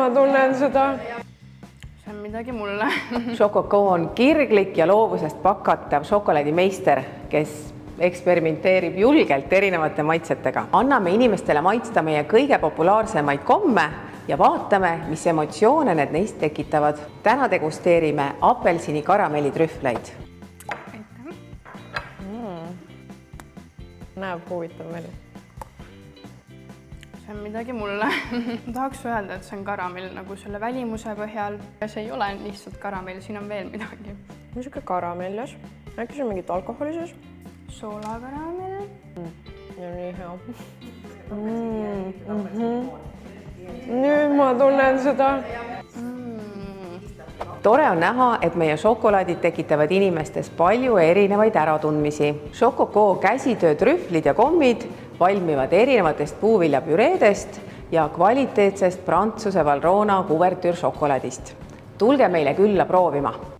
ma tunnen seda. See on midagi mulle. Šokokoo on kirglik ja loovusest pakatav šokolaadimeister, kes eksperimenteerib julgelt erinevate maitsetega. Anname inimestele maitsta meie kõige populaarsemaid komme ja vaatame, mis emotsioone need neist tekitavad. Täna degusteerime apelsini karamellitrühvleid. Näeb huvitav välja. See on midagi mulle. Tahaks öelda, et see on karamell nagu selle välimuse põhjal. See ei ole lihtsalt karamell, siin on veel midagi. Niisugune karamellis. Äkki see on mingit alkoholi sees? Soolakaramell. Ja nii hea. Nüüd ma tunnen seda. Tore on näha, et meie šokolaadid tekitavad inimestes palju erinevaid äratundmisi. Šokokoo käsitöö trühvlid ja kommid valmivad erinevatest puuviljapüreedest ja kvaliteetsest Prantsuse Valrhona kuvertüür šokolaadist. Tulge meile külla proovima!